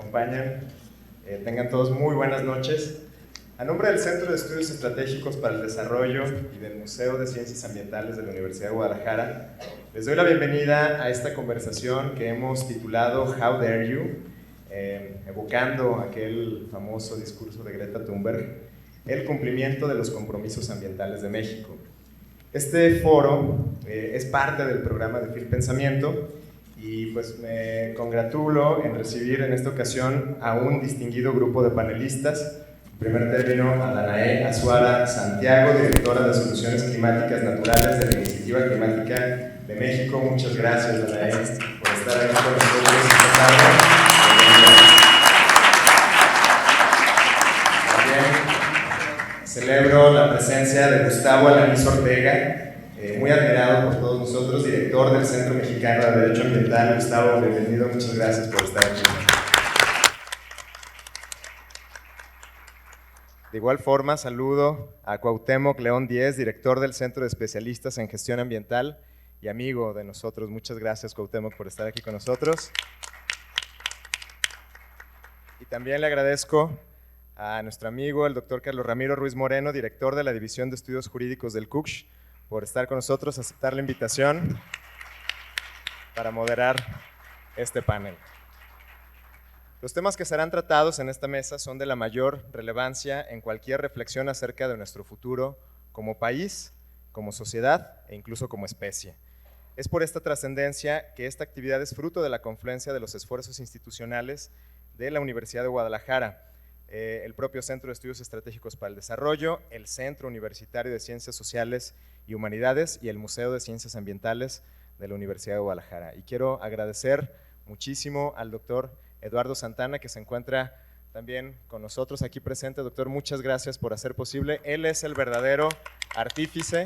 acompañan. Tengan todos muy buenas noches. A nombre del Centro de Estudios Estratégicos para el Desarrollo y del Museo de Ciencias Ambientales de la Universidad de Guadalajara, les doy la bienvenida a esta conversación que hemos titulado How Dare You, evocando aquel famoso discurso de Greta Thunberg, el cumplimiento de los compromisos ambientales de México. Este foro es parte del programa de FIL Pensamiento y pues me congratulo en recibir en esta ocasión a un distinguido grupo de panelistas. En primer término, a Danae Azuara Santiago, directora de Soluciones Climáticas Naturales de la Iniciativa Climática de México. Muchas gracias, Danae, por estar aquí con nosotros esta tarde. También celebro la presencia de Gustavo Alanís Ortega, muy admirado por todos nosotros, director del Centro Mexicano de Derecho Ambiental. Gustavo, bienvenido, muchas gracias por estar aquí. De igual forma, saludo a Cuauhtémoc León Díez, director del Centro de Especialistas en Gestión Ambiental y amigo de nosotros. Muchas gracias, Cuauhtémoc, por estar aquí con nosotros. Y también le agradezco a nuestro amigo, el doctor Carlos Ramiro Ruiz Moreno, director de la División de Estudios Jurídicos del CUCSH, por estar con nosotros, aceptar la invitación para moderar este panel. Los temas que serán tratados en esta mesa son de la mayor relevancia en cualquier reflexión acerca de nuestro futuro como país, como sociedad e incluso como especie. Es por esta trascendencia que esta actividad es fruto de la confluencia de los esfuerzos institucionales de la Universidad de Guadalajara, el propio Centro de Estudios Estratégicos para el Desarrollo, el Centro Universitario de Ciencias Sociales y Humanidades y el Museo de Ciencias Ambientales de la Universidad de Guadalajara. Y quiero agradecer muchísimo al doctor Eduardo Santana, que se encuentra también con nosotros aquí presente. Doctor, muchas gracias por hacer posible. Él es el verdadero artífice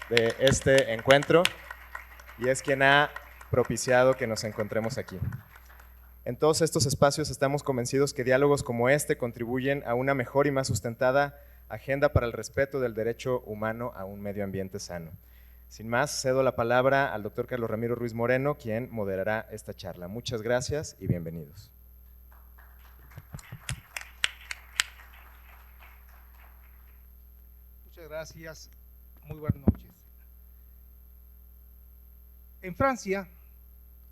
de este encuentro y es quien ha propiciado que nos encontremos aquí. En todos estos espacios estamos convencidos que diálogos como este contribuyen a una mejor y más sustentada agenda para el respeto del derecho humano a un medio ambiente sano. Sin más, cedo la palabra al doctor Carlos Ramiro Ruiz Moreno, quien moderará esta charla. Muchas gracias y bienvenidos. Muchas gracias. Muy buenas noches. En Francia,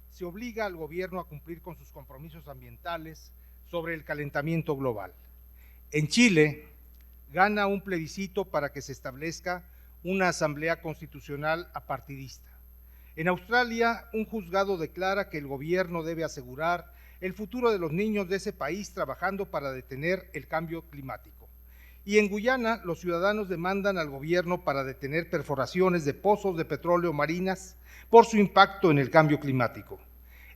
se obliga al gobierno a cumplir con sus compromisos ambientales sobre el calentamiento global. En Chile, gana un plebiscito para que se establezca una asamblea constitucional apartidista. En Australia, un juzgado declara que el gobierno debe asegurar el futuro de los niños de ese país trabajando para detener el cambio climático. Y en Guyana, los ciudadanos demandan al gobierno para detener perforaciones de pozos de petróleo marinas por su impacto en el cambio climático.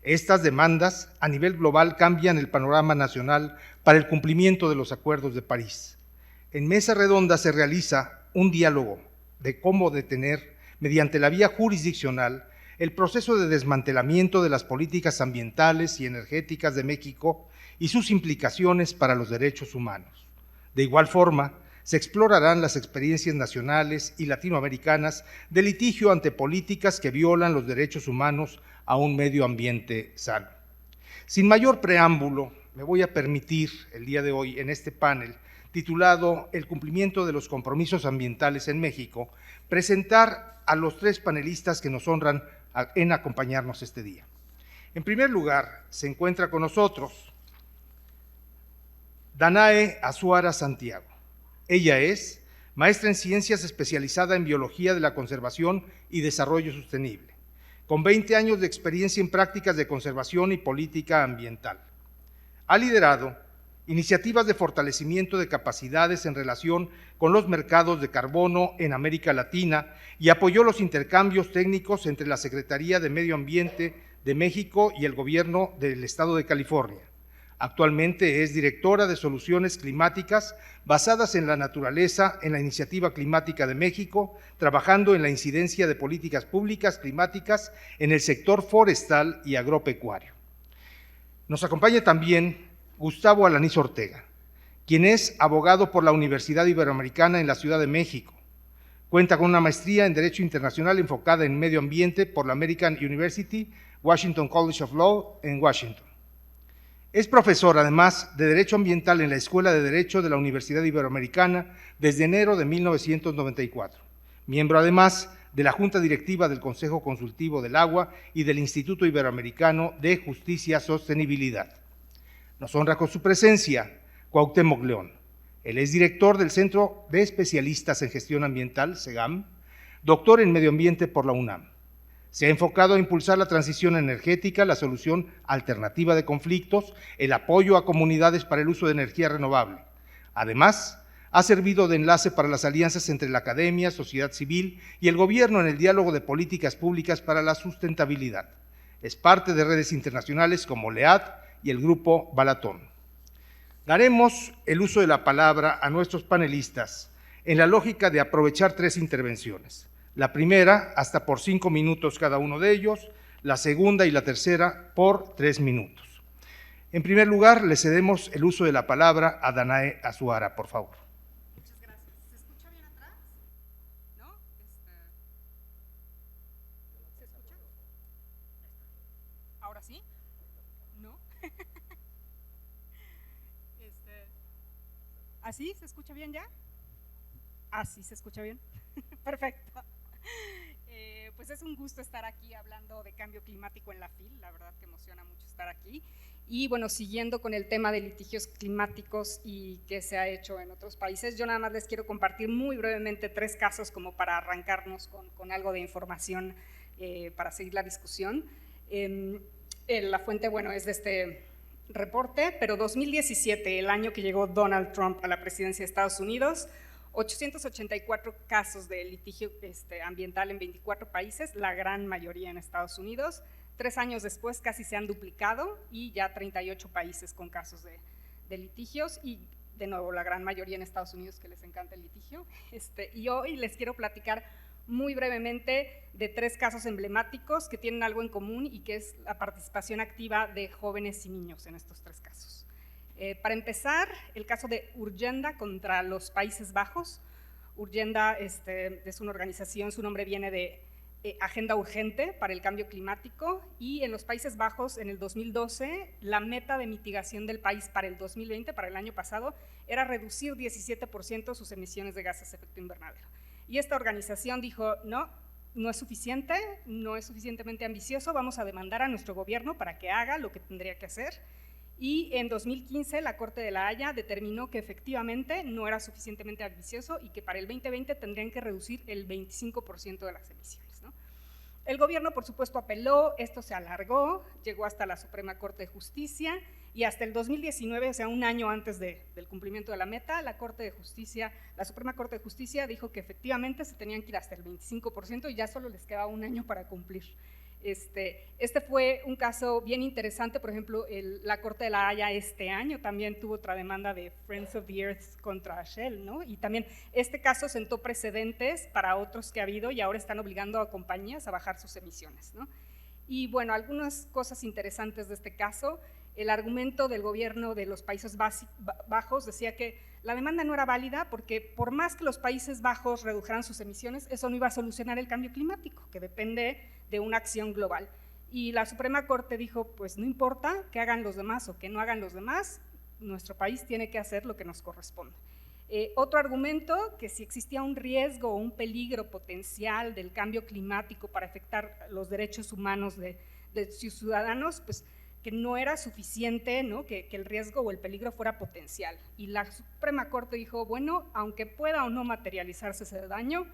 Estas demandas a nivel global cambian el panorama nacional para el cumplimiento de los acuerdos de París. En mesa redonda se realiza un diálogo de cómo detener, mediante la vía jurisdiccional, el proceso de desmantelamiento de las políticas ambientales y energéticas de México y sus implicaciones para los derechos humanos. De igual forma, se explorarán las experiencias nacionales y latinoamericanas de litigio ante políticas que violan los derechos humanos a un medio ambiente sano. Sin mayor preámbulo, me voy a permitir el día de hoy en este panel, titulado El cumplimiento de los compromisos ambientales en México, presentar a los tres panelistas que nos honran en acompañarnos este día. En primer lugar, se encuentra con nosotros Danae Azuara Santiago. Ella es maestra en ciencias especializada en biología de la conservación y desarrollo sostenible, con 20 años de experiencia en prácticas de conservación y política ambiental. Ha liderado iniciativas de fortalecimiento de capacidades en relación con los mercados de carbono en América Latina y apoyó los intercambios técnicos entre la Secretaría de Medio Ambiente de México y el Gobierno del Estado de California. Actualmente es directora de Soluciones Climáticas basadas en la naturaleza en la Iniciativa Climática de México, trabajando en la incidencia de políticas públicas climáticas en el sector forestal y agropecuario. Nos acompaña también Gustavo Alanís Ortega, quien es abogado por la Universidad Iberoamericana en la Ciudad de México. Cuenta con una maestría en Derecho Internacional enfocada en Medio Ambiente por la American University, Washington College of Law en Washington. Es profesor, además, de Derecho Ambiental en la Escuela de Derecho de la Universidad Iberoamericana desde enero de 1994. Miembro, además, de la Junta Directiva del Consejo Consultivo del Agua y del Instituto Iberoamericano de Justicia y Sostenibilidad. Nos honra con su presencia Cuauhtémoc León. Él es director del Centro de Especialistas en Gestión Ambiental, CEGAM, doctor en Medio Ambiente por la UNAM. Se ha enfocado a impulsar la transición energética, la solución alternativa de conflictos, el apoyo a comunidades para el uso de energía renovable. Además, ha servido de enlace para las alianzas entre la academia, sociedad civil y el gobierno en el diálogo de políticas públicas para la sustentabilidad. Es parte de redes internacionales como LEAD y el Grupo Balatón. Daremos el uso de la palabra a nuestros panelistas en la lógica de aprovechar 3 intervenciones. La primera, hasta por 5 minutos cada uno de ellos, la segunda y la tercera por 3 minutos. En primer lugar, le cedemos el uso de la palabra a Danae Azuara, por favor. Muchas gracias. ¿Se escucha bien atrás? ¿No? ¿Se escucha? ¿Ahora sí? ¿No? ¿Así? ¿Se escucha bien ya? ¿Así se escucha bien? Perfecto. Pues es un gusto estar aquí hablando de cambio climático en la FIL, la verdad que emociona mucho estar aquí. Y bueno, siguiendo con el tema de litigios climáticos y qué se ha hecho en otros países, yo nada más les quiero compartir muy brevemente 3 casos como para arrancarnos con algo de información para seguir la discusión. La fuente, bueno, es de este reporte, pero 2017, el año que llegó Donald Trump a la presidencia de Estados Unidos, 884 casos de litigio ambiental en 24 países, la gran mayoría en Estados Unidos. 3 años después casi se han duplicado y ya 38 países con casos de litigios y de nuevo la gran mayoría en Estados Unidos, que les encanta el litigio. Y hoy les quiero platicar muy brevemente de 3 casos emblemáticos que tienen algo en común y que es la participación activa de jóvenes y niños en estos 3 casos. Para empezar, el caso de Urgenda contra los Países Bajos. Urgenda es una organización, su nombre viene de Agenda Urgente para el Cambio Climático, y en los Países Bajos en el 2012 la meta de mitigación del país para el 2020, para el año pasado, era reducir 17% sus emisiones de gases de efecto invernadero. Y esta organización dijo, no es suficiente, no es suficientemente ambicioso, vamos a demandar a nuestro gobierno para que haga lo que tendría que hacer. Y en 2015 la Corte de la Haya determinó que efectivamente no era suficientemente ambicioso y que para el 2020 tendrían que reducir el 25% de las emisiones, ¿no? El gobierno, por supuesto, apeló, esto se alargó, llegó hasta la Suprema Corte de Justicia y hasta el 2019, o sea, un año antes del cumplimiento de la meta, la Suprema Corte de Justicia dijo que efectivamente se tenían que ir hasta el 25% y ya solo les quedaba un año para cumplir. Este fue un caso bien interesante. Por ejemplo, la Corte de la Haya este año también tuvo otra demanda de Friends of the Earth contra Shell, ¿no? Y también este caso sentó precedentes para otros que ha habido y ahora están obligando a compañías a bajar sus emisiones, ¿no? Y bueno, algunas cosas interesantes de este caso. El argumento del gobierno de los Países Bajos decía que la demanda no era válida porque por más que los Países Bajos redujeran sus emisiones, eso no iba a solucionar el cambio climático, que depende de una acción global. Y la Suprema Corte dijo, pues no importa que hagan los demás o que no hagan los demás, nuestro país tiene que hacer lo que nos corresponde. Otro argumento, que si existía un riesgo o un peligro potencial del cambio climático para afectar los derechos humanos de sus ciudadanos, pues que no era suficiente, ¿no? Que el riesgo o el peligro fuera potencial. Y la Suprema Corte dijo, bueno, aunque pueda o no materializarse ese daño,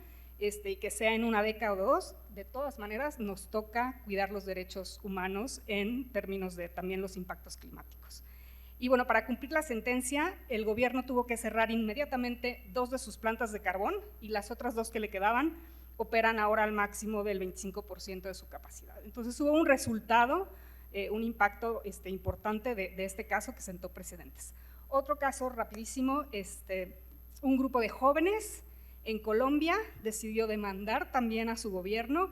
y que sea en una década o 2, de todas maneras nos toca cuidar los derechos humanos en términos de también los impactos climáticos. Y bueno, para cumplir la sentencia, el gobierno tuvo que cerrar inmediatamente 2 de sus plantas de carbón y las otras 2 que le quedaban operan ahora al máximo del 25% de su capacidad. Entonces hubo un resultado, un impacto importante de este caso que sentó precedentes. Otro caso rapidísimo, un grupo de jóvenes en Colombia decidió demandar también a su gobierno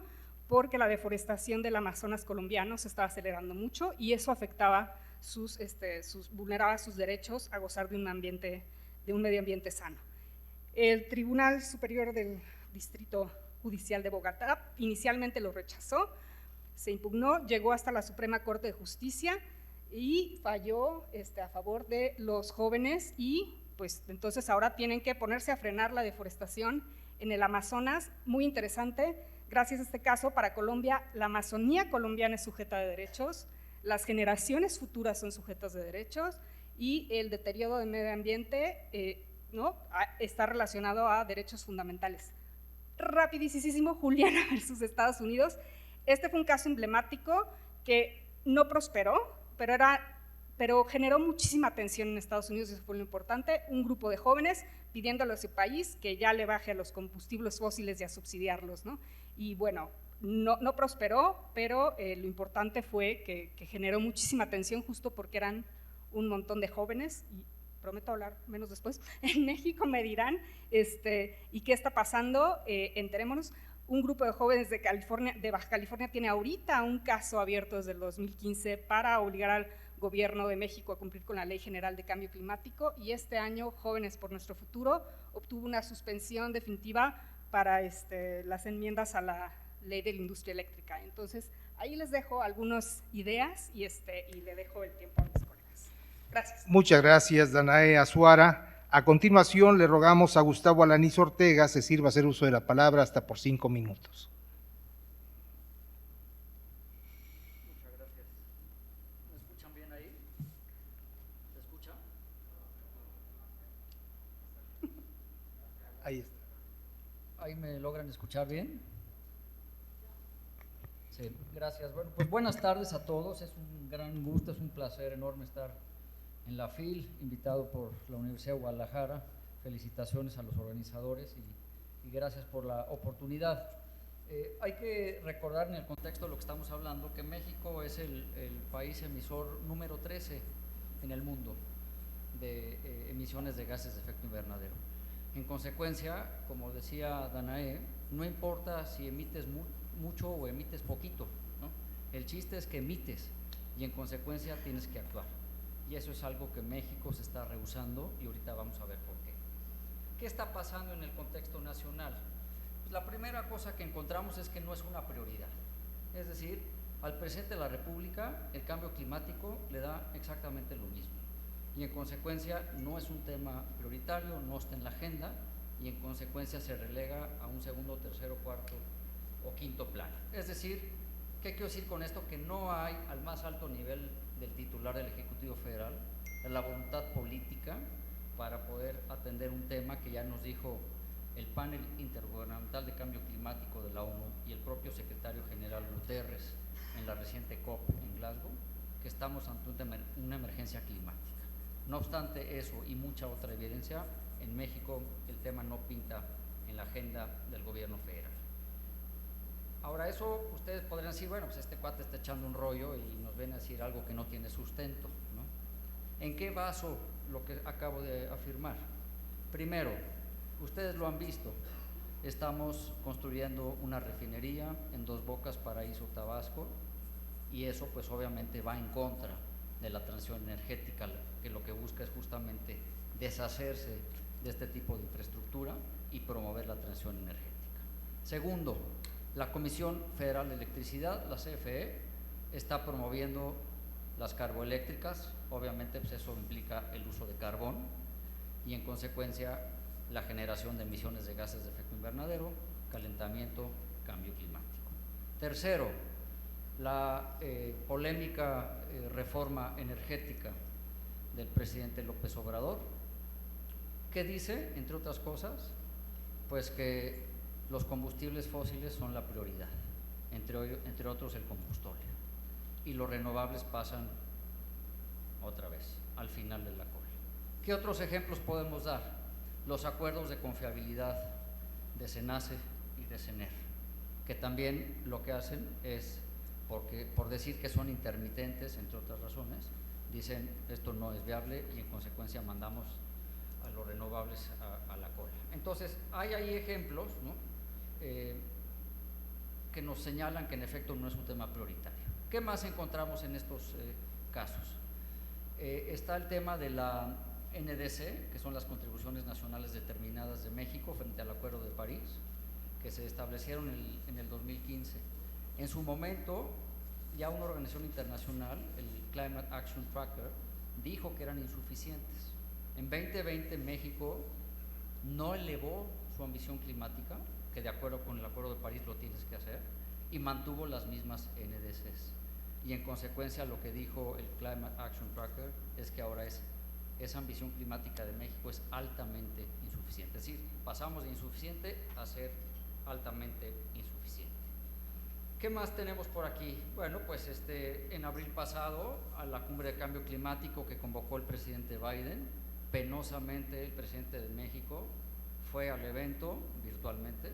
porque la deforestación del Amazonas colombiano se estaba acelerando mucho y eso afectaba vulneraba sus derechos a gozar de un medio ambiente sano. El Tribunal Superior del Distrito Judicial de Bogotá inicialmente lo rechazó, se impugnó, llegó hasta la Suprema Corte de Justicia y falló a favor de los jóvenes y pues entonces ahora tienen que ponerse a frenar la deforestación en el Amazonas. Muy interesante, gracias a este caso para Colombia, la Amazonía colombiana es sujeta de derechos, las generaciones futuras son sujetas de derechos y el deterioro del medio ambiente está relacionado a derechos fundamentales. Rapidísimo, Juliana versus Estados Unidos. Este fue un caso emblemático que no prosperó, pero generó muchísima atención en Estados Unidos, eso fue lo importante, un grupo de jóvenes pidiéndole a ese país que ya le baje a los combustibles fósiles y a subsidiarlos, ¿no? Y bueno, no prosperó, pero lo importante fue que generó muchísima atención justo porque eran un montón de jóvenes, y prometo hablar menos después. En México me dirán, ¿y qué está pasando? Enterémonos. Un grupo de jóvenes de Baja California tiene ahorita un caso abierto desde el 2015 para obligar al gobierno de México a cumplir con la Ley General de Cambio Climático, y este año Jóvenes por Nuestro Futuro obtuvo una suspensión definitiva para las enmiendas a la Ley de la Industria Eléctrica. Entonces, ahí les dejo algunas ideas y le dejo el tiempo a mis colegas. Gracias. Muchas gracias, Danae Azuara. A continuación, le rogamos a Gustavo Alanís Ortega se sirva a hacer uso de la palabra hasta por 5 minutos. Muchas gracias. ¿Me escuchan bien ahí? ¿Se escucha? Ahí está. ¿Ahí me logran escuchar bien? Sí, gracias. Bueno, pues buenas tardes a todos. Es un gran gusto, es un placer enorme estar en la FIL, invitado por la Universidad de Guadalajara. Felicitaciones a los organizadores y gracias por la oportunidad. Hay que recordar en el contexto de lo que estamos hablando que México es el país emisor número 13 en el mundo de emisiones de gases de efecto invernadero. En consecuencia, como decía Danae, no importa si emites mucho o emites poquito, ¿no? El chiste es que emites y en consecuencia tienes que actuar. Y eso es algo que México se está rehusando y ahorita vamos a ver por qué. ¿Qué está pasando en el contexto nacional? Pues la primera cosa que encontramos es que no es una prioridad. Es decir, al presidente de la República el cambio climático le da exactamente lo mismo. Y en consecuencia no es un tema prioritario, no está en la agenda y en consecuencia se relega a un segundo, tercero, cuarto o quinto plano. Es decir, ¿qué quiero decir con esto? Que no hay al más alto nivel del titular del Ejecutivo Federal la voluntad política para poder atender un tema que ya nos dijo el panel intergubernamental de cambio climático de la ONU y el propio secretario general Guterres en la reciente COP en Glasgow, que estamos ante una emergencia climática. No obstante eso y mucha otra evidencia, en México el tema no pinta en la agenda del gobierno federal. Ahora eso ustedes podrían decir, bueno, pues este cuate está echando un rollo y nos viene a decir algo que no tiene sustento, ¿no? ¿En qué baso lo que acabo de afirmar? Primero, ustedes lo han visto, estamos construyendo una refinería en Dos Bocas, Paraíso, Tabasco, y eso pues obviamente va en contra de la transición energética, que lo que busca es justamente deshacerse de este tipo de infraestructura y promover la transición energética. Segundo, la Comisión Federal de Electricidad, la CFE, está promoviendo las carboeléctricas, obviamente pues eso implica el uso de carbón y en consecuencia la generación de emisiones de gases de efecto invernadero, calentamiento, cambio climático. Tercero, la polémica reforma energética del presidente López Obrador, que dice, entre otras cosas, pues que los combustibles fósiles son la prioridad, entre otros el combustible, y los renovables pasan otra vez al final de la cola. ¿Qué otros ejemplos podemos dar? Los acuerdos de confiabilidad de SENACE y de CENER, que también lo que hacen es, por decir que son intermitentes, entre otras razones, dicen esto no es viable y en consecuencia mandamos a los renovables a la cola. Entonces, hay ahí ejemplos, ¿no? Que nos señalan que en efecto no es un tema prioritario. ¿Qué más encontramos en estos casos? Está el tema de la NDC, que son las contribuciones nacionales determinadas de México frente al Acuerdo de París, que se establecieron en el 2015. En su momento, ya una organización internacional, el Climate Action Tracker, dijo que eran insuficientes. En 2020 México no elevó su ambición climática, que de acuerdo con el Acuerdo de París lo tienes que hacer, y mantuvo las mismas NDCs. Y en consecuencia lo que dijo el Climate Action Tracker es que ahora esa ambición climática de México es altamente insuficiente. Es decir, pasamos de insuficiente a ser altamente insuficiente. ¿Qué más tenemos por aquí? Bueno, pues en abril pasado, a la cumbre de cambio climático que convocó el presidente Biden, penosamente el presidente de México fue al evento virtualmente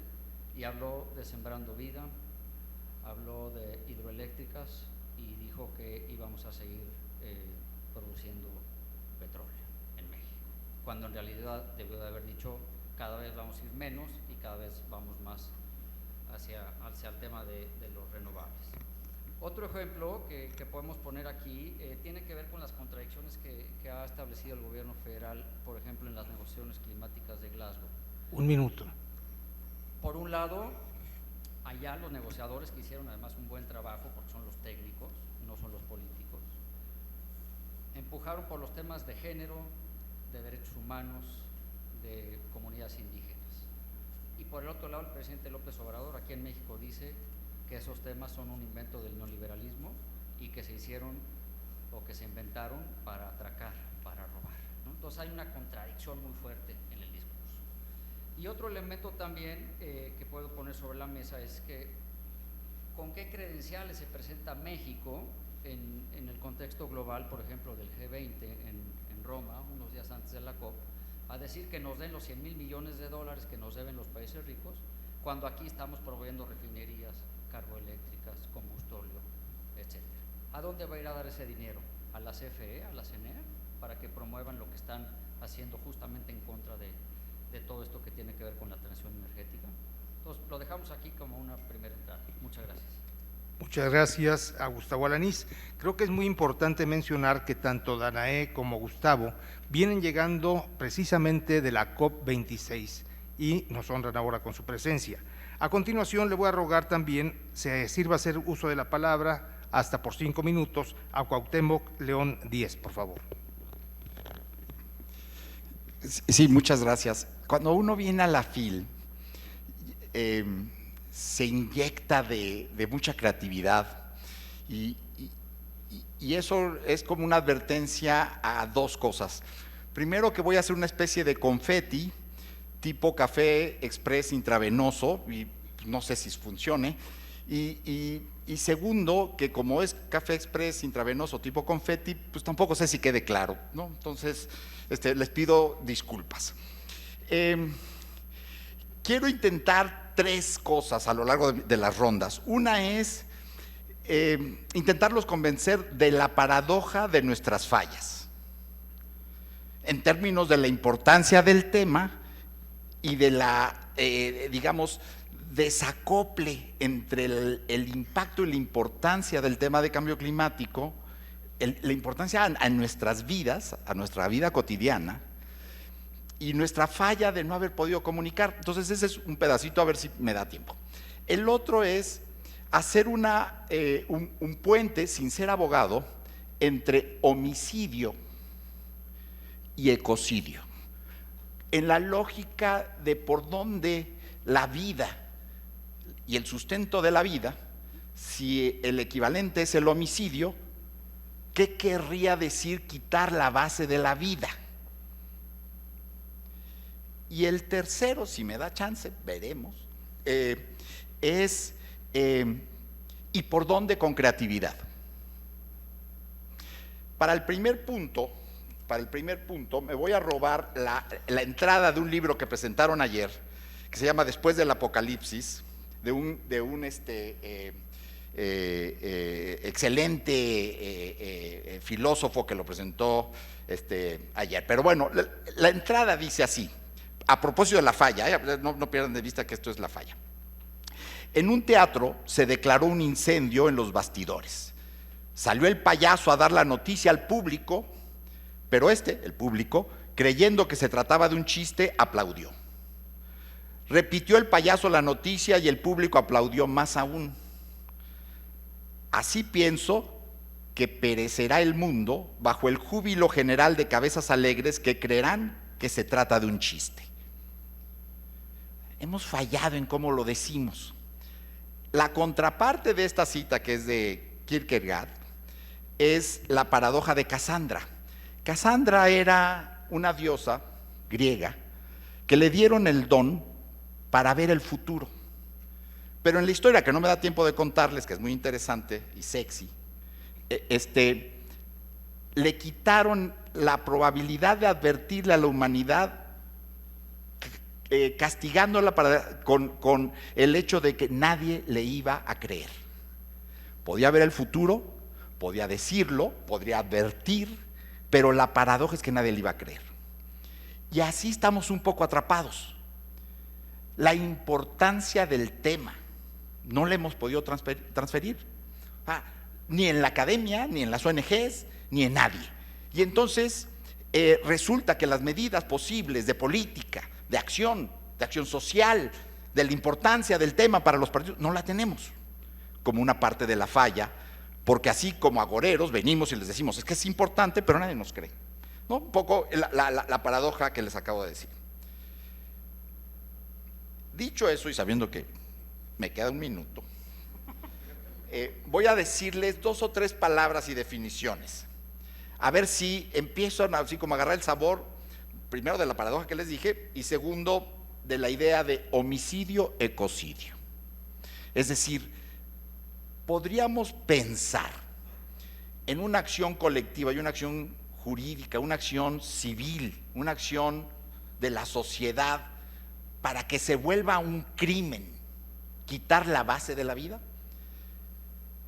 y habló de Sembrando Vida, habló de hidroeléctricas y dijo que íbamos a seguir produciendo petróleo en México, cuando en realidad debió de haber dicho cada vez vamos a ir menos y cada vez vamos más hacia el tema de los renovables. Otro ejemplo que podemos poner aquí tiene que ver con las contradicciones que ha establecido el gobierno federal, por ejemplo, en las negociaciones climáticas de Glasgow. Un minuto. Por un lado, allá los negociadores que hicieron además un buen trabajo, porque son los técnicos, no son los políticos, empujaron por los temas de género, de derechos humanos, de comunidades indígenas. Y por el otro lado, el presidente López Obrador aquí en México dice que esos temas son un invento del neoliberalismo y que se hicieron o que se inventaron para atracar, para robar, ¿no? Entonces hay una contradicción muy fuerte en el discurso. Y otro elemento también que puedo poner sobre la mesa es que con qué credenciales se presenta México en el contexto global, por ejemplo, del G20 en Roma, unos días antes de la COP, a decir que nos den los 100,000 millones de dólares que nos deben los países ricos, cuando aquí estamos proveyendo refinerías, carboeléctricas, combustorio, etc. ¿A dónde va a ir a dar ese dinero? ¿A la CFE, a la CNE, para que promuevan lo que están haciendo justamente en contra de todo esto que tiene que ver con la transición energética? Entonces, lo dejamos aquí como una primera entrada. Muchas gracias. Muchas gracias a Gustavo Alanís. Creo que es muy importante mencionar que tanto Danae como Gustavo vienen llegando precisamente de la COP26 y nos honran ahora con su presencia. A continuación le voy a rogar también se sirva hacer uso de la palabra hasta por 5 minutos a Cuauhtémoc León Díez, por favor. Sí, muchas gracias. Cuando uno viene a la FIL, se inyecta de mucha creatividad y eso es como una advertencia a dos cosas. Primero, que voy a hacer una especie de confeti tipo café express intravenoso y no sé si funcione, y segundo, que como es café express intravenoso tipo confeti, pues tampoco sé si quede claro, ¿no? Entonces les pido disculpas. Quiero intentar 3 cosas a lo largo de las rondas. Una es intentarlos convencer de la paradoja de nuestras fallas, en términos de la importancia del tema y de la, digamos, desacople entre el impacto y la importancia del tema de cambio climático, la importancia a nuestras vidas, a nuestra vida cotidiana, y nuestra falla de no haber podido comunicar. Entonces ese es un pedacito, a ver si me da tiempo. El otro es hacer un puente, sin ser abogado, entre homicidio y ecocidio, en la lógica de por dónde la vida y el sustento de la vida, si el equivalente es el homicidio, ¿qué querría decir quitar la base de la vida? Y el tercero, si me da chance, veremos, es ¿y por dónde con creatividad? Para el primer punto me voy a robar la entrada de un libro que presentaron ayer, que se llama Después del Apocalipsis, de un excelente filósofo que lo presentó ayer. Pero bueno, la entrada dice así, a propósito de la falla, no pierdan de vista que esto es la falla. En un teatro se declaró un incendio en los bastidores. Salió el payaso a dar la noticia al público, pero el público, creyendo que se trataba de un chiste, aplaudió. Repitió el payaso la noticia y el público aplaudió más aún. Así pienso que perecerá el mundo bajo el júbilo general de cabezas alegres que creerán que se trata de un chiste. Hemos fallado en cómo lo decimos. La contraparte de esta cita, que es de Kierkegaard, es la paradoja de Casandra. Casandra era una diosa griega que le dieron el don para ver el futuro. Pero en la historia, que no me da tiempo de contarles, que es muy interesante y sexy, le quitaron la probabilidad de advertirle a la humanidad, castigándola con el hecho de que nadie le iba a creer. Podía ver el futuro, podía decirlo, podría advertir, pero la paradoja es que nadie le iba a creer. Y así estamos un poco atrapados. La importancia del tema no le hemos podido transferir, ni en la academia, ni en las ONGs, ni en nadie. Y entonces resulta que las medidas posibles de política, de acción social, de la importancia del tema para los partidos, no la tenemos, como una parte de la falla, porque así como agoreros venimos y les decimos, es que es importante, pero nadie nos cree, ¿no? Un poco la paradoja que les acabo de decir. Dicho eso, y sabiendo que me queda un minuto, voy a decirles 2 o 3 palabras y definiciones, a ver si empiezo así como a agarrar el sabor, primero de la paradoja que les dije, y segundo de la idea de homicidio-ecocidio. Es decir, podríamos pensar en una acción colectiva y una acción jurídica, una acción civil, una acción de la sociedad para que se vuelva un crimen, quitar la base de la vida.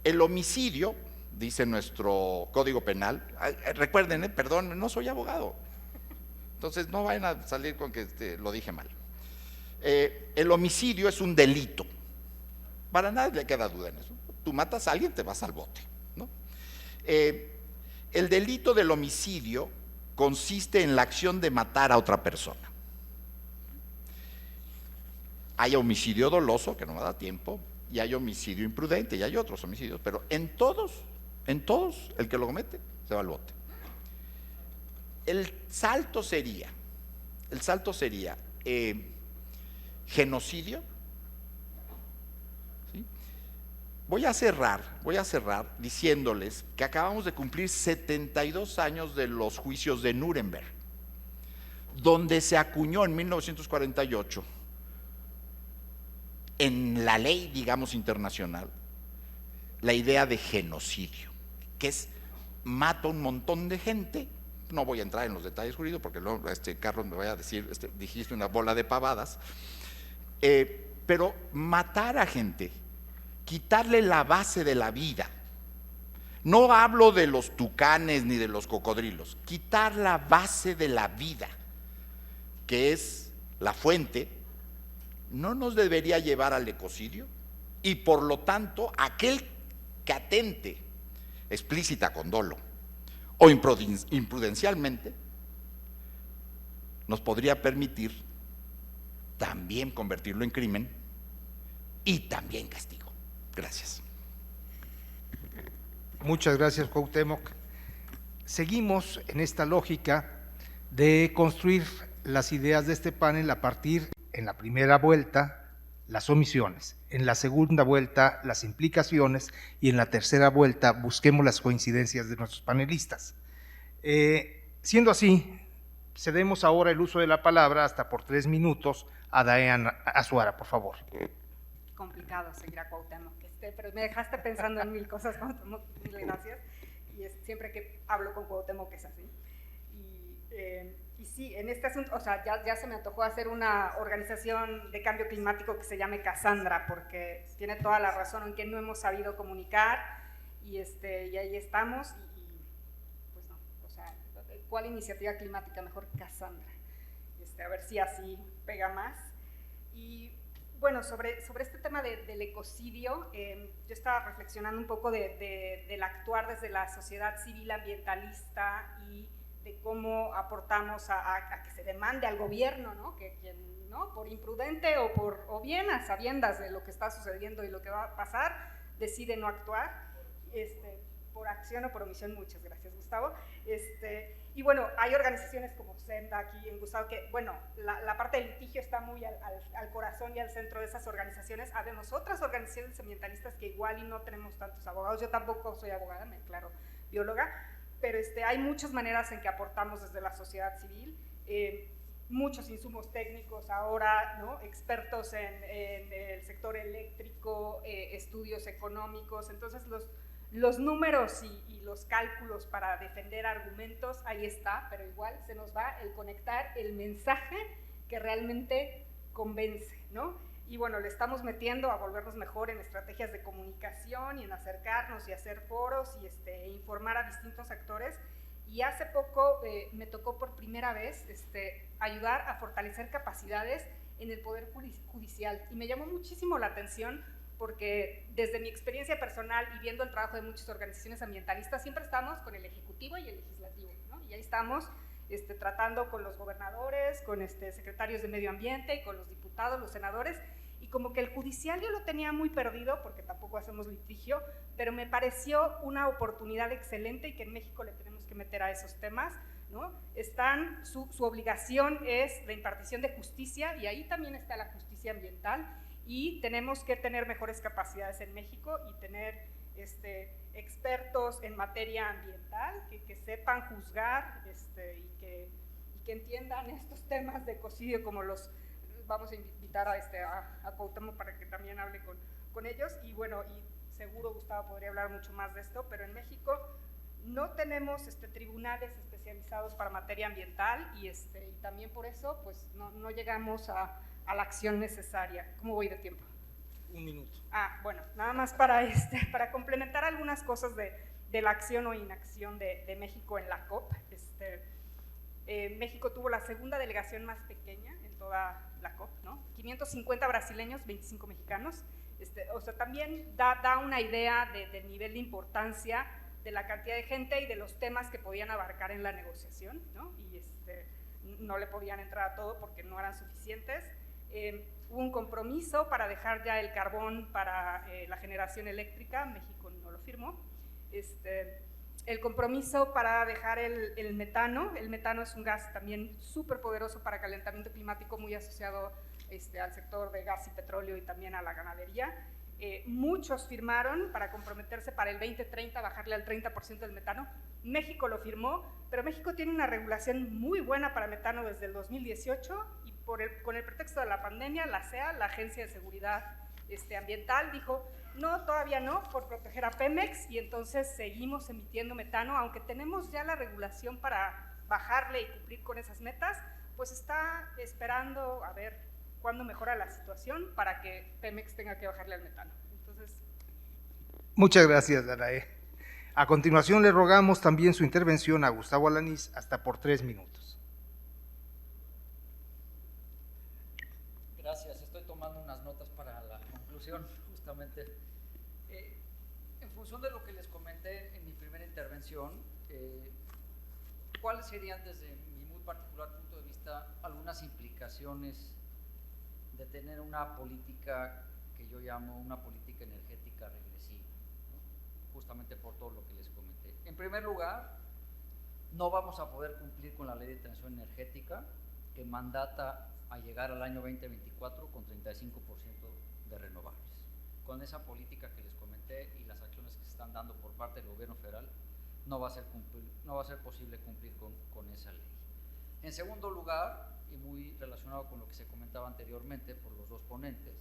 El homicidio, dice nuestro Código Penal, recuerden, perdón, no soy abogado, entonces no vayan a salir con que lo dije mal. El homicidio es un delito, para nadie le queda duda en eso. Tú matas a alguien, te vas al bote, ¿no? El delito del homicidio consiste en la acción de matar a otra persona. Hay homicidio doloso, que no me da tiempo, y hay homicidio imprudente, y hay otros homicidios, pero en todos, el que lo comete se va al bote. El salto sería genocidio. ¿Sí? Voy a cerrar diciéndoles que acabamos de cumplir 72 años de los juicios de Nuremberg, donde se acuñó en 1948 en la ley, digamos, internacional, la idea de genocidio, que es mato a un montón de gente. No voy a entrar en los detalles jurídicos porque luego Carlos me vaya a decir, dijiste una bola de pavadas, pero matar a gente, quitarle la base de la vida, no hablo de los tucanes ni de los cocodrilos, quitar la base de la vida, que es la fuente, no nos debería llevar al ecocidio, y por lo tanto aquel que atente explícita con dolo o imprudencialmente nos podría permitir también convertirlo en crimen y también castigo. Gracias. Muchas gracias, Cuauhtémoc. Seguimos en esta lógica de construir las ideas de este panel a partir, en la primera vuelta, las omisiones, en la segunda vuelta, las implicaciones, y en la tercera vuelta busquemos las coincidencias de nuestros panelistas. Siendo así, cedemos ahora el uso de la palabra hasta por 3 minutos a Dayan Azuara, por favor. Complicado seguir a Cuauhtémoc, pero me dejaste pensando en 1000 cosas, Cuauhtémoc, mil gracias, y siempre que hablo con Cuauhtémoc es así. Y sí, en este asunto, o sea, ya se me antojó hacer una organización de cambio climático que se llame Casandra, porque tiene toda la razón en que no hemos sabido comunicar, y ahí estamos, y pues no, o sea, ¿cuál iniciativa climática mejor que Casandra? A ver si así pega más. Y bueno, sobre este tema del ecocidio, yo estaba reflexionando un poco del actuar desde la sociedad civil ambientalista y de cómo aportamos a que se demande al gobierno, ¿no? Que quien, ¿no? Por imprudente o bien a sabiendas de lo que está sucediendo y lo que va a pasar, decide no actuar. por acción o por omisión. Muchas gracias, Gustavo. Y bueno, hay organizaciones como SEMDA aquí en Gustavo, que bueno, la parte del litigio está muy al corazón y al centro de esas organizaciones. Habemos otras organizaciones ambientalistas que igual y no tenemos tantos abogados. Yo tampoco soy abogada, me declaro bióloga, pero hay muchas maneras en que aportamos desde la sociedad civil. Muchos insumos técnicos ahora, ¿no? Expertos en el sector eléctrico, estudios económicos. Entonces los números y los cálculos para defender argumentos, ahí está, pero igual se nos va el conectar el mensaje que realmente convence, ¿no? Y bueno, le estamos metiendo a volvernos mejor en estrategias de comunicación y en acercarnos y hacer foros y informar a distintos actores. Y hace poco me tocó por primera vez ayudar a fortalecer capacidades en el Poder Judicial. Y me llamó muchísimo la atención porque desde mi experiencia personal y viendo el trabajo de muchas organizaciones ambientalistas, siempre estamos con el Ejecutivo y el Legislativo, ¿no? Y ahí estamos tratando con los gobernadores, con secretarios de Medio Ambiente y con los diputados, los senadores, y como que el judicial yo lo tenía muy perdido, porque tampoco hacemos litigio, pero me pareció una oportunidad excelente y que en México le tenemos que meter a esos temas, ¿no? Su obligación es la impartición de justicia, y ahí también está la justicia ambiental, y tenemos que tener mejores capacidades en México y tener expertos en materia ambiental que sepan juzgar y que entiendan estos temas de ecocidio, como los vamos a invitar a Cuauhtémoc para que también hable con ellos. Y bueno, y seguro Gustavo podría hablar mucho más de esto, pero en México no tenemos tribunales especializados para materia ambiental y también por eso pues no llegamos a la acción necesaria. ¿Cómo voy de tiempo? 1 minuto. Bueno, nada más para complementar algunas cosas de la acción o inacción de México en la COP. México tuvo la segunda delegación más pequeña en toda la COP, ¿no? 550 brasileños, 25 mexicanos. O sea, también da una idea del nivel de importancia, de la cantidad de gente y de los temas que podían abarcar en la negociación, ¿no? Y no le podían entrar a todo porque no eran suficientes. Hubo un compromiso para dejar ya el carbón para la generación eléctrica, México no lo firmó. El compromiso para dejar el metano es un gas también súper poderoso para calentamiento climático, muy asociado al sector de gas y petróleo y también a la ganadería. Muchos firmaron para comprometerse para el 2030 bajarle al 30% del metano. México lo firmó, pero México tiene una regulación muy buena para metano desde el 2018 y con el pretexto de la pandemia, la CEA, la Agencia de Seguridad Ambiental, dijo no, todavía no, por proteger a Pemex, y entonces seguimos emitiendo metano, aunque tenemos ya la regulación para bajarle y cumplir con esas metas, pues está esperando a ver cuándo mejora la situación para que Pemex tenga que bajarle al metano. Entonces, muchas gracias, Danae. A continuación le rogamos también su intervención a Gustavo Alanís, hasta por 3 minutos. Gracias, estoy tomando unas notas para la conclusión, justamente. En función de lo que les comenté en mi primera intervención, ¿cuáles serían desde mi muy particular punto de vista algunas implicaciones de tener una política que yo llamo una política energética regresiva, ¿no? Justamente por todo lo que les comenté? En primer lugar, no vamos a poder cumplir con la ley de transición energética que mandata a llegar al año 2024 con 35% de renovables. Con esa política que les comenté y las acciones que se están dando por parte del gobierno federal, no va a ser posible cumplir con esa ley. En segundo lugar, y muy relacionado con lo que se comentaba anteriormente por los dos ponentes,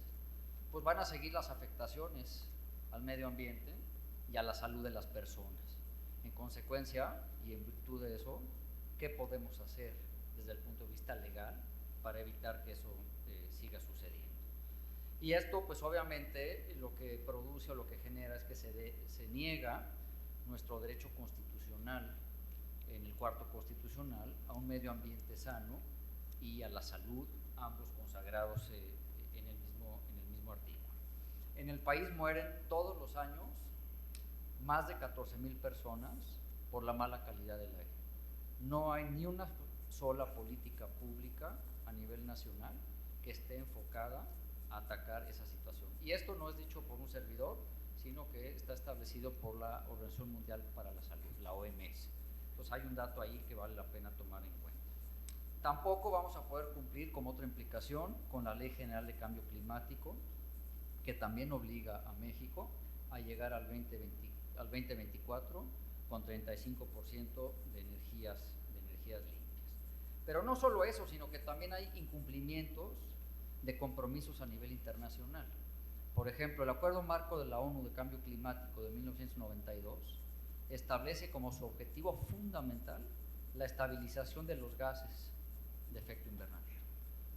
pues van a seguir las afectaciones al medio ambiente y a la salud de las personas. En consecuencia, y en virtud de eso, ¿qué podemos hacer desde el punto de vista legal para evitar que eso siga sucediendo? Y esto, pues obviamente, lo que produce o lo que genera es que se niega nuestro derecho constitucional, en el cuarto constitucional, a un medio ambiente sano y a la salud, ambos consagrados en el mismo artículo. En el país mueren todos los años más de 14,000 personas por la mala calidad del aire. No hay ni una sola política pública a nivel nacional que esté enfocada a atacar esa situación. Y esto no es dicho por un servidor, sino que está establecido por la Organización Mundial para la Salud, la OMS. Entonces hay un dato ahí que vale la pena tomar en cuenta. Tampoco vamos a poder cumplir, como otra implicación, con la Ley General de Cambio Climático, que también obliga a México a llegar al 2024 con 35% de energías limpias. Pero no solo eso, sino que también hay incumplimientos de compromisos a nivel internacional. Por ejemplo, el Acuerdo Marco de la ONU de Cambio Climático de 1992 establece como su objetivo fundamental la estabilización de los gases de efecto invernadero.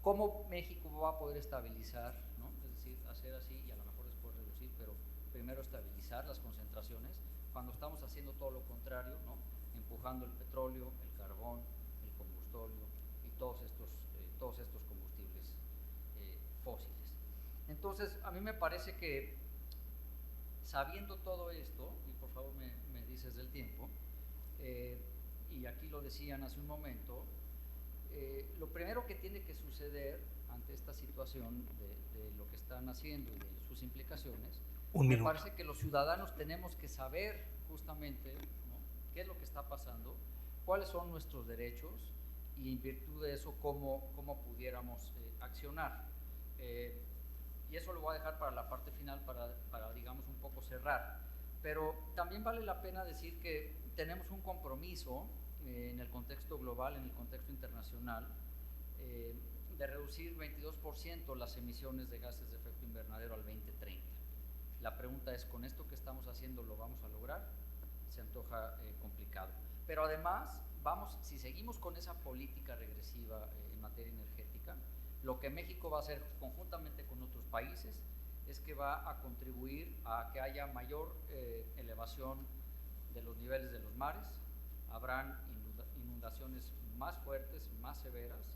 ¿Cómo México va a poder estabilizar, ¿no? Es decir, hacer así y a lo mejor después reducir, pero primero estabilizar las concentraciones cuando estamos haciendo todo lo contrario, ¿no? Empujando el petróleo, el carbón, el combustible y todos estos combustibles fósiles? Entonces, a mí me parece que sabiendo todo esto, y por favor me dices del tiempo, y aquí lo decían hace un momento, lo primero que tiene que suceder ante esta situación de lo que están haciendo y de sus implicaciones, me parece que los ciudadanos tenemos que saber justamente, ¿no?, qué es lo que está pasando, cuáles son nuestros derechos y en virtud de eso cómo pudiéramos accionar. Y eso lo voy a dejar para la parte final para digamos un poco cerrar, pero también vale la pena decir que tenemos un compromiso en el contexto global, en el contexto internacional, de reducir 22% las emisiones de gases de efecto invernadero al 2030. La pregunta es, ¿con esto que estamos haciendo lo vamos a lograr? Se antoja complicado. Pero además, si seguimos con esa política regresiva en materia energética, lo que México va a hacer conjuntamente con otros países es que va a contribuir a que haya mayor elevación de los niveles de los mares, habrán inundaciones más fuertes, más severas,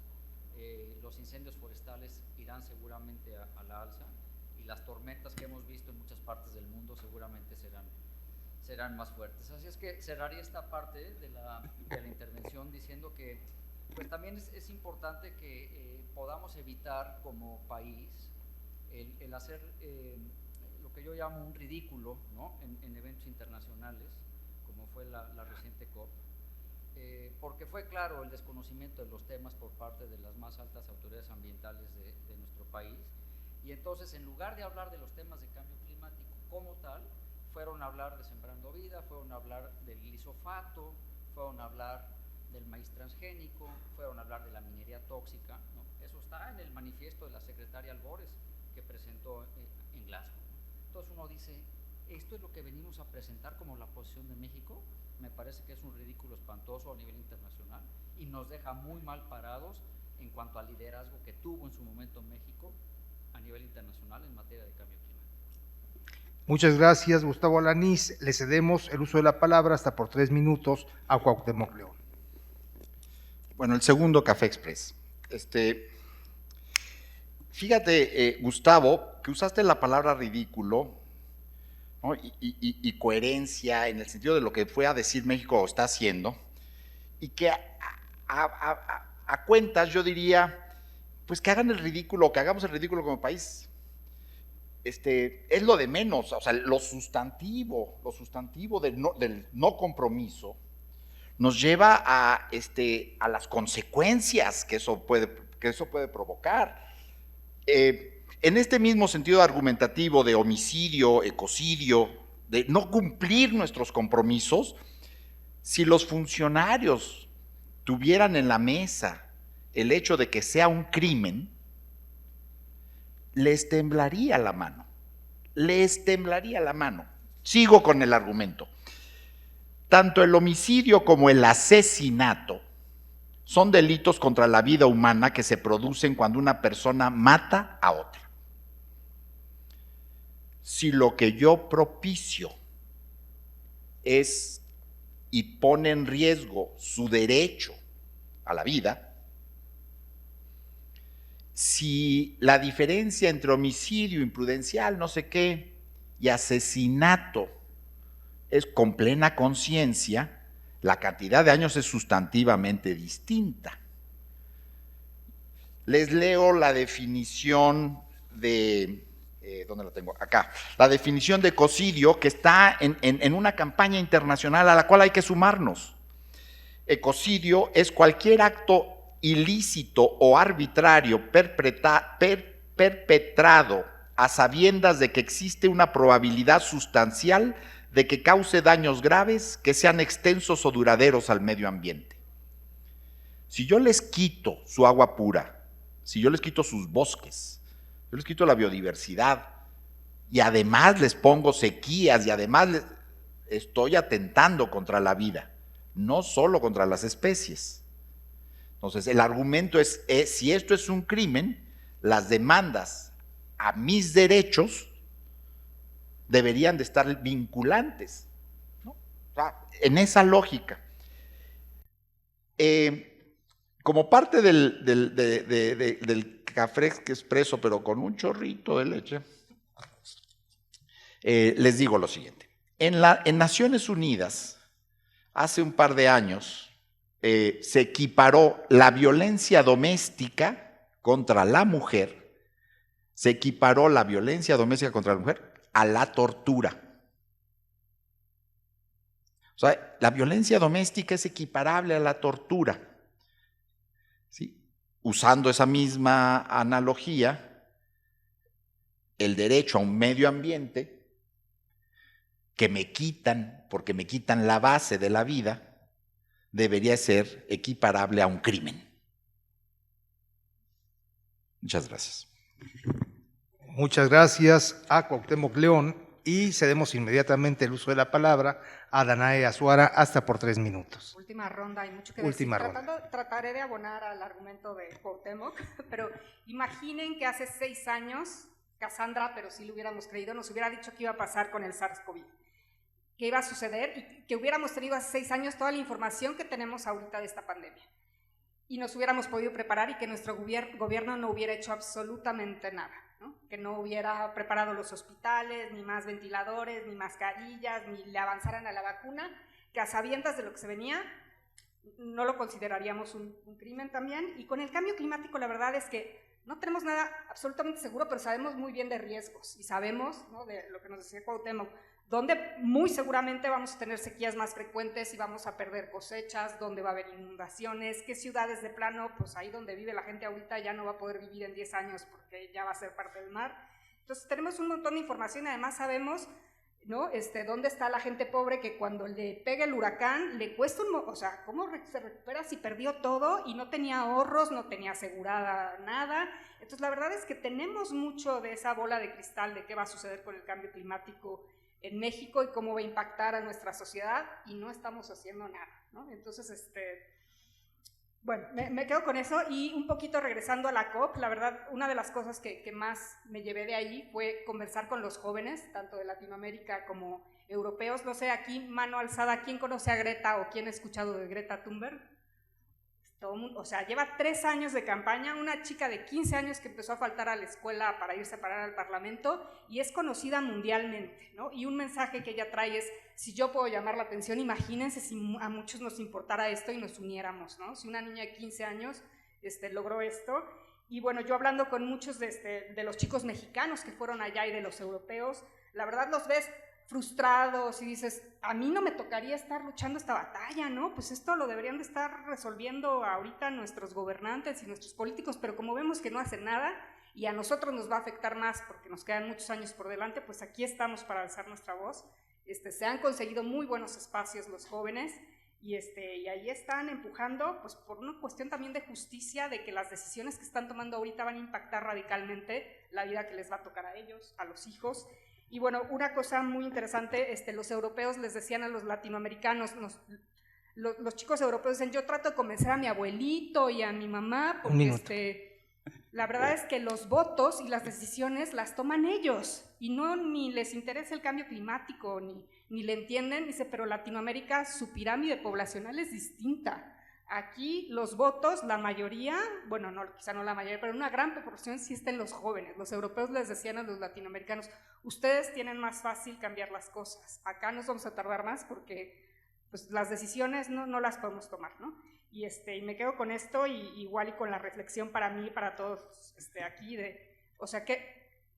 los incendios forestales irán seguramente a la alza y las tormentas que hemos visto en muchas partes del mundo seguramente serán más fuertes. Así es que cerraría esta parte de la intervención diciendo que pues también es importante que podamos evitar como país el hacer lo que yo llamo un ridículo, ¿no?, en eventos internacionales, como fue la reciente COP, porque fue claro el desconocimiento de los temas por parte de las más altas autoridades ambientales de nuestro país, y entonces en lugar de hablar de los temas de cambio climático como tal, fueron a hablar de Sembrando Vida, fueron a hablar del glisofato, fueron a hablar del maíz transgénico, fueron a hablar de la minería tóxica, ¿no? Eso está en el manifiesto de la secretaria Albores que presentó en Glasgow, ¿no? Entonces uno dice, ¿esto es lo que venimos a presentar como la posición de México? Me parece que es un ridículo espantoso a nivel internacional y nos deja muy mal parados en cuanto al liderazgo que tuvo en su momento México a nivel internacional en materia de cambio climático. Muchas gracias, Gustavo Alanís. Le cedemos el uso de la palabra hasta por 3 minutos a Cuauhtémoc León. Bueno, el segundo Café Express. Fíjate, Gustavo, que usaste la palabra ridículo, ¿no?, y coherencia en el sentido de lo que fue a decir México o está haciendo, y que a cuentas yo diría, pues que hagan el ridículo, que hagamos el ridículo como país. Es lo de menos, o sea, lo sustantivo del no compromiso nos lleva a las consecuencias que eso puede provocar. En este mismo sentido argumentativo de homicidio, ecocidio, de no cumplir nuestros compromisos, si los funcionarios tuvieran en la mesa el hecho de que sea un crimen, les temblaría la mano, Sigo con el argumento. Tanto el homicidio como el asesinato son delitos contra la vida humana que se producen cuando una persona mata a otra. Si lo que yo propicio es y pone en riesgo su derecho a la vida, si la diferencia entre homicidio imprudencial, no sé qué, y asesinato es con plena conciencia, la cantidad de años es sustantivamente distinta. Les leo la definición de ¿Dónde la tengo? Acá. La definición de ecocidio que está en una campaña internacional a la cual hay que sumarnos. Ecocidio es cualquier acto ilícito o arbitrario perpetrado a sabiendas de que existe una probabilidad sustancial de que cause daños graves que sean extensos o duraderos al medio ambiente. Si yo les quito su agua pura, si yo les quito sus bosques, yo les quito la biodiversidad y además les pongo sequías y además estoy atentando contra la vida, no solo contra las especies. Entonces, el argumento es si esto es un crimen, las demandas a mis derechos deberían de estar vinculantes, ¿no? O sea, en esa lógica. Como parte del café expreso, pero con un chorrito de leche, les digo lo siguiente. En Naciones Unidas, hace un par de años, se equiparó la violencia doméstica contra la mujer, a la tortura. O sea, la violencia doméstica es equiparable a la tortura. ¿Sí? Usando esa misma analogía, el derecho a un medio ambiente que me quitan, porque me quitan la base de la vida, debería ser equiparable a un crimen. Muchas gracias. Muchas gracias a Cuauhtémoc León y cedemos inmediatamente el uso de la palabra a Danae Azuara hasta por 3 minutos. Última ronda, hay mucho que Última decir. ronda. Trataré de abonar al argumento de Cuauhtémoc, pero imaginen que hace 6 años, Cassandra, pero si lo hubiéramos creído, nos hubiera dicho qué iba a pasar con el SARS-CoV, qué iba a suceder y que hubiéramos tenido hace 6 años toda la información que tenemos ahorita de esta pandemia. Y nos hubiéramos podido preparar y que nuestro gobierno no hubiera hecho absolutamente nada, ¿no? Que no hubiera preparado los hospitales, ni más ventiladores, ni mascarillas, ni le avanzaran a la vacuna, que a sabiendas de lo que se venía, no lo consideraríamos un crimen también. Y con el cambio climático la verdad es que no tenemos nada absolutamente seguro, pero sabemos muy bien de riesgos y sabemos, ¿no?, de lo que nos decía Cuauhtémoc, donde muy seguramente vamos a tener sequías más frecuentes y vamos a perder cosechas, donde va a haber inundaciones, qué ciudades de plano, pues ahí donde vive la gente ahorita ya no va a poder vivir en 10 años porque ya va a ser parte del mar. Entonces tenemos un montón de información y además sabemos, ¿no?, dónde está la gente pobre que cuando le pega el huracán le cuesta o sea, ¿cómo se recupera si perdió todo y no tenía ahorros, no tenía asegurada nada? Entonces la verdad es que tenemos mucho de esa bola de cristal de qué va a suceder con el cambio climático en México y cómo va a impactar a nuestra sociedad y no estamos haciendo nada, ¿no? Entonces, bueno, me quedo con eso y un poquito regresando a la COP, la verdad, una de las cosas que más me llevé de ahí fue conversar con los jóvenes, tanto de Latinoamérica como europeos. No sé, aquí, mano alzada, ¿quién conoce a Greta o quién ha escuchado de Greta Thunberg? Todo mundo, o sea, lleva 3 años de campaña, una chica de 15 años que empezó a faltar a la escuela para irse a parar al Parlamento y es conocida mundialmente, ¿no? Y un mensaje que ella trae es, si yo puedo llamar la atención, imagínense si a muchos nos importara esto y nos uniéramos, ¿no? Si una niña de 15 años logró esto. Y bueno, yo hablando con muchos de los chicos mexicanos que fueron allá y de los europeos, la verdad los ves frustrados y dices, a mí no me tocaría estar luchando esta batalla, ¿no? Pues esto lo deberían de estar resolviendo ahorita nuestros gobernantes y nuestros políticos, pero como vemos que no hacen nada y a nosotros nos va a afectar más porque nos quedan muchos años por delante, pues aquí estamos para alzar nuestra voz. Se han conseguido muy buenos espacios los jóvenes y ahí están empujando, pues por una cuestión también de justicia, de que las decisiones que están tomando ahorita van a impactar radicalmente la vida que les va a tocar a ellos, a los hijos. Y bueno, una cosa muy interesante, los europeos les decían a los latinoamericanos, los chicos europeos dicen, yo trato de convencer a mi abuelito y a mi mamá, porque la verdad es que los votos y las decisiones las toman ellos, y ni les interesa el cambio climático, ni le entienden. Dice, pero Latinoamérica, su pirámide poblacional es distinta. Aquí los votos, la mayoría, bueno, no, quizá no la mayoría, pero una gran proporción sí está en los jóvenes. Los europeos les decían a los latinoamericanos, ustedes tienen más fácil cambiar las cosas, acá nos vamos a tardar más porque pues, las decisiones no las podemos tomar, ¿no? Y me quedo con esto igual y con la reflexión para mí y para todos aquí, o sea,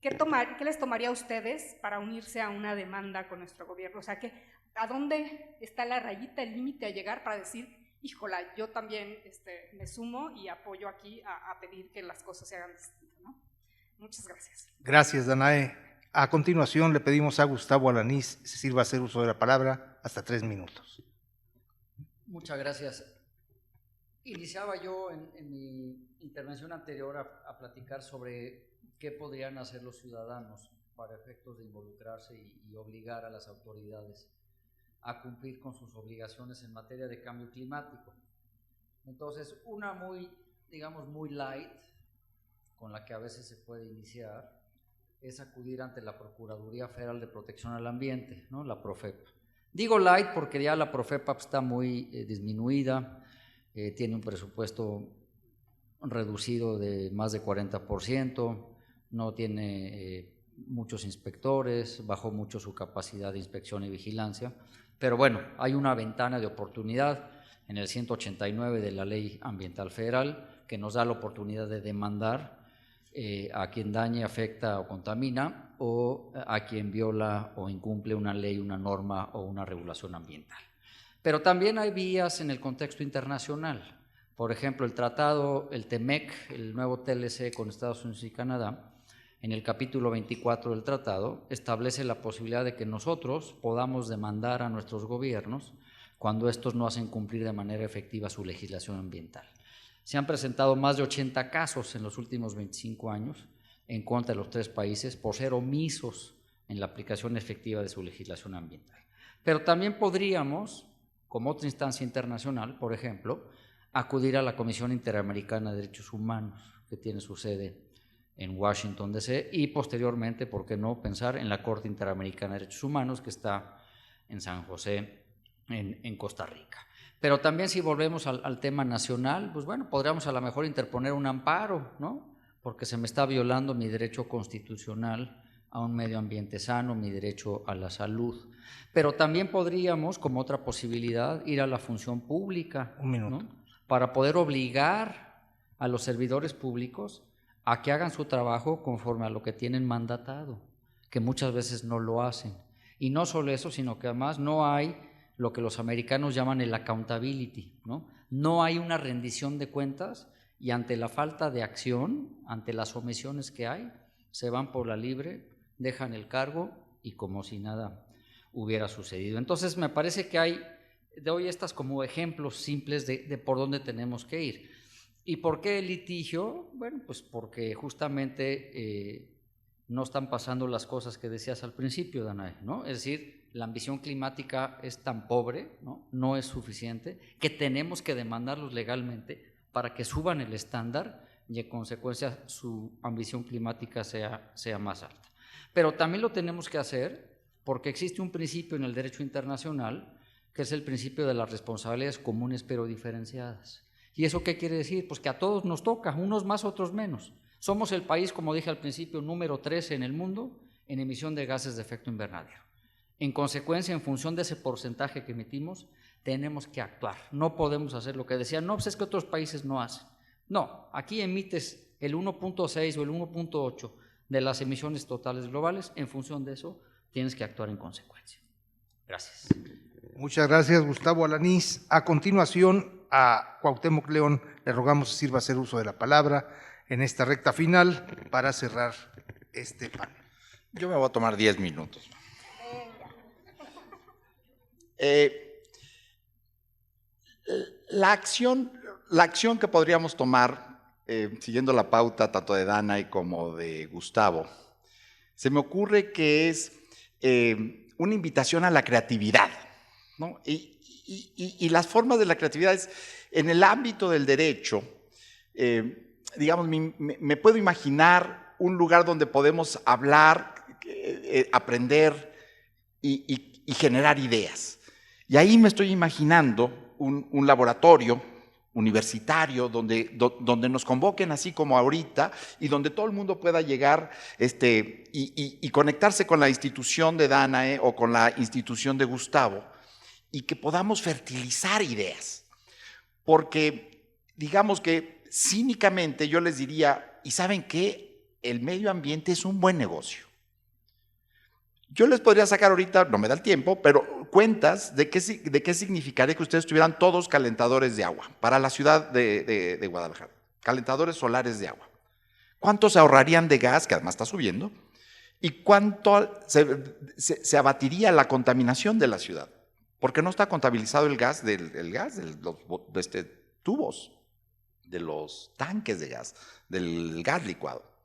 ¿qué les tomaría a ustedes para unirse a una demanda con nuestro gobierno? O sea, ¿a dónde está la rayita, el límite a llegar para decir, híjola, yo también me sumo y apoyo aquí a pedir que las cosas se hagan distintas, ¿no? Muchas gracias. Gracias, Danae. A continuación le pedimos a Gustavo Alanís se sirva a hacer uso de la palabra hasta 3 minutos. Muchas gracias. Iniciaba yo en mi intervención anterior a platicar sobre qué podrían hacer los ciudadanos para efectos de involucrarse y obligar a las autoridades a cumplir con sus obligaciones en materia de cambio climático. Entonces, una muy light, con la que a veces se puede iniciar, es acudir ante la Procuraduría Federal de Protección al Ambiente, ¿no? La Profepa. Digo light porque ya la Profepa está muy disminuida, tiene un presupuesto reducido de más de 40%, no tiene muchos inspectores, bajó mucho su capacidad de inspección y vigilancia, pero bueno, hay una ventana de oportunidad en el 189 de la Ley Ambiental Federal que nos da la oportunidad de demandar a quien dañe, afecta o contamina, o a quien viola o incumple una ley, una norma o una regulación ambiental. Pero también hay vías en el contexto internacional. Por ejemplo, el tratado, el TEMEC, el nuevo TLC con Estados Unidos y Canadá, en el capítulo 24 del tratado, establece la posibilidad de que nosotros podamos demandar a nuestros gobiernos cuando estos no hacen cumplir de manera efectiva su legislación ambiental. Se han presentado más de 80 casos en los últimos 25 años en contra de los 3 países por ser omisos en la aplicación efectiva de su legislación ambiental. Pero también podríamos, como otra instancia internacional, por ejemplo, acudir a la Comisión Interamericana de Derechos Humanos, que tiene su sede en Washington, D.C., y posteriormente, ¿por qué no?, pensar en la Corte Interamericana de Derechos Humanos, que está en San José, en Costa Rica. Pero también si volvemos al tema nacional, pues bueno, podríamos a lo mejor interponer un amparo, ¿no?, porque se me está violando mi derecho constitucional a un medio ambiente sano, mi derecho a la salud. Pero también podríamos, como otra posibilidad, ir a la función pública, Un minuto. ¿no?, para poder obligar a los servidores públicos a que hagan su trabajo conforme a lo que tienen mandatado, que muchas veces no lo hacen. Y no solo eso, sino que además no hay lo que los americanos llaman el accountability, ¿no? No hay una rendición de cuentas y ante la falta de acción, ante las omisiones que hay, se van por la libre, dejan el cargo y como si nada hubiera sucedido. Entonces me parece que doy estas como ejemplos simples de por dónde tenemos que ir. ¿Y por qué el litigio? Bueno, pues porque justamente no están pasando las cosas que decías al principio, Danae, ¿no? Es decir, la ambición climática es tan pobre, no es suficiente, que tenemos que demandarlos legalmente para que suban el estándar y en consecuencia su ambición climática sea más alta. Pero también lo tenemos que hacer porque existe un principio en el derecho internacional que es el principio de las responsabilidades comunes pero diferenciadas. ¿Y eso qué quiere decir? Pues que a todos nos toca, unos más, otros menos. Somos el país, como dije al principio, número 13 en el mundo en emisión de gases de efecto invernadero. En consecuencia, en función de ese porcentaje que emitimos, tenemos que actuar. No podemos hacer lo que decían, no, pues es que otros países no hacen. No, aquí emites el 1.6 o el 1.8 de las emisiones totales globales, en función de eso tienes que actuar en consecuencia. Gracias. Muchas gracias, Gustavo Alanís. A continuación, a Cuauhtémoc León le rogamos que sirva a hacer uso de la palabra en esta recta final para cerrar este panel. Yo me voy a tomar 10 minutos. La acción que podríamos tomar, siguiendo la pauta tanto de Danae como de Gustavo, se me ocurre que es una invitación a la creatividad, ¿no? Y las formas de la creatividad es, en el ámbito del derecho, digamos, me puedo imaginar un lugar donde podemos hablar, aprender y generar ideas. Y ahí me estoy imaginando un laboratorio universitario donde nos convoquen así como ahorita y donde todo el mundo pueda llegar y conectarse con la institución de Danae o con la institución de Gustavo y que podamos fertilizar ideas. Porque digamos que cínicamente yo les diría, ¿y saben qué? el medio ambiente es un buen negocio. Yo les podría sacar ahorita, no me da el tiempo, pero cuentas de qué significaría que ustedes tuvieran todos calentadores de agua para la ciudad de Guadalajara, calentadores solares de agua. ¿Cuánto se ahorrarían de gas, que además está subiendo? ¿Y cuánto se abatiría la contaminación de la ciudad? Porque no está contabilizado el gas de los tubos, de los tanques de gas, del gas licuado.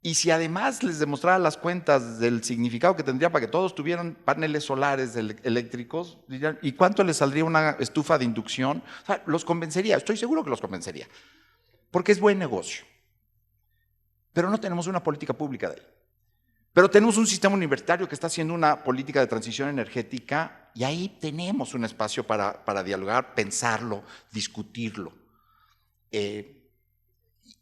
Y si además les demostrara las cuentas del significado que tendría para que todos tuvieran paneles solares eléctricos, dirían, ¿y cuánto les saldría una estufa de inducción? O sea, los convencería, estoy seguro que los convencería, porque es buen negocio. Pero no tenemos una política pública de ahí. Pero tenemos un sistema universitario que está haciendo una política de transición energética y ahí tenemos un espacio para dialogar, pensarlo, discutirlo.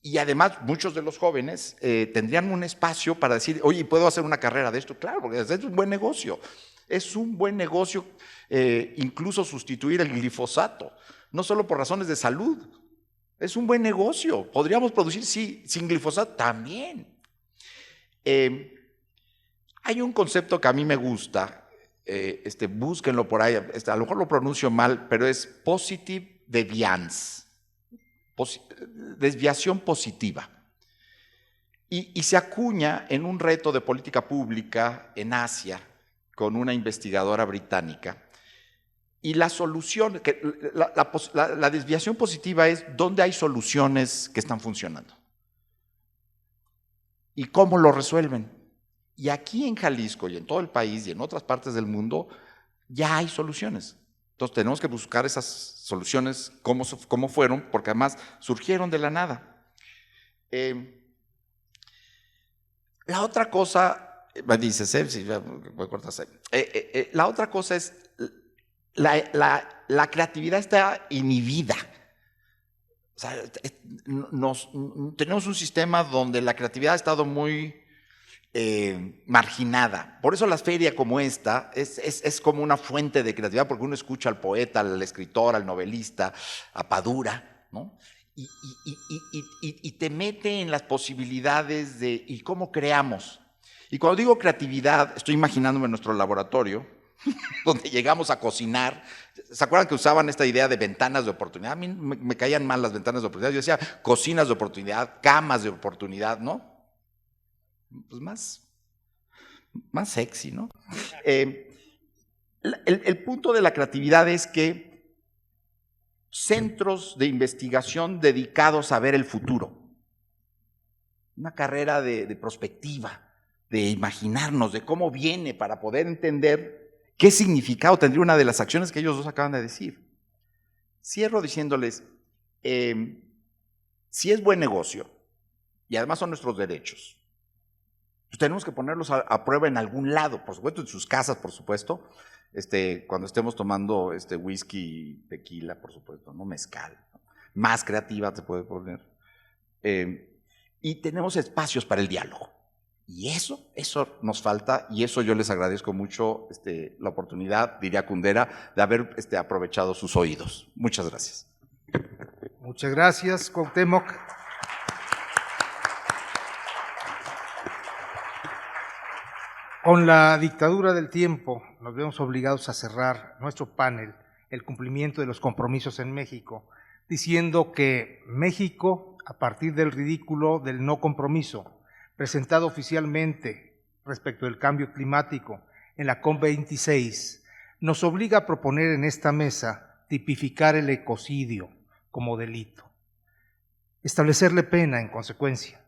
Y además muchos de los jóvenes tendrían un espacio para decir, oye, ¿puedo hacer una carrera de esto? Claro, porque es un buen negocio. Es un buen negocio incluso sustituir el glifosato, no solo por razones de salud. Es un buen negocio. Podríamos producir, sí, sin glifosato también. Hay un concepto que a mí me gusta, búsquenlo por ahí, a lo mejor lo pronuncio mal, pero es positive deviance. Desviación positiva. Y se acuña en un reto de política pública en Asia con una investigadora británica. Y la solución, la desviación positiva es dónde hay soluciones que están funcionando. ¿Y cómo lo resuelven? Y aquí en Jalisco y en todo el país y en otras partes del mundo ya hay soluciones. Entonces tenemos que buscar esas soluciones, cómo fueron, porque además surgieron de la nada. La otra cosa, me dices, sí, voy a cortarse. La otra cosa es, la creatividad está inhibida. O sea, tenemos un sistema donde la creatividad ha estado muy marginada. Por eso la feria como esta es como una fuente de creatividad, porque uno escucha al poeta, al escritor, al novelista, a Padura, ¿no? Y te mete en las posibilidades de y cómo creamos. Y cuando digo creatividad, estoy imaginándome nuestro laboratorio, donde llegamos a cocinar. ¿Se acuerdan que usaban esta idea de ventanas de oportunidad? A mí me caían mal las ventanas de oportunidad. Yo decía cocinas de oportunidad, camas de oportunidad, ¿no? Pues más sexy, ¿no? El punto de la creatividad es que centros de investigación dedicados a ver el futuro, una carrera de prospectiva, de imaginarnos, de cómo viene para poder entender qué significado tendría una de las acciones que ellos dos acaban de decir. Cierro diciéndoles, si es buen negocio y además son nuestros derechos, pues tenemos que ponerlos a prueba en algún lado, por supuesto, en sus casas, por supuesto, cuando estemos tomando whisky, tequila, por supuesto, no mezcal, ¿no? Más creativa se puede poner. Y tenemos espacios para el diálogo. Y eso nos falta, y eso yo les agradezco mucho la oportunidad, diría Kundera, de haber aprovechado sus oídos. Muchas gracias. Muchas gracias, Cuauhtémoc. Con la dictadura del tiempo nos vemos obligados a cerrar nuestro panel, el cumplimiento de los compromisos en México, diciendo que México, a partir del ridículo del no compromiso, presentado oficialmente respecto del cambio climático en la COP26, nos obliga a proponer en esta mesa tipificar el ecocidio como delito, establecerle pena en consecuencia,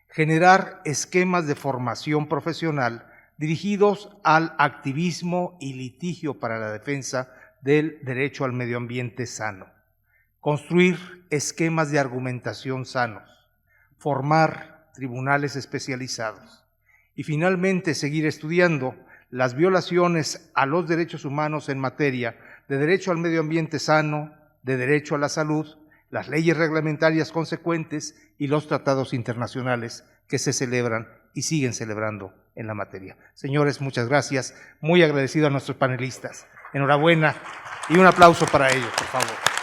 generar esquemas de formación profesional dirigidos al activismo y litigio para la defensa del derecho al medio ambiente sano, construir esquemas de argumentación sanos, formar tribunales especializados y finalmente seguir estudiando las violaciones a los derechos humanos en materia de derecho al medio ambiente sano, de derecho a la salud, las leyes reglamentarias consecuentes y los tratados internacionales que se celebran y siguen celebrando en la materia. Señores, muchas gracias. Muy agradecido a nuestros panelistas. Enhorabuena y un aplauso para ellos, por favor.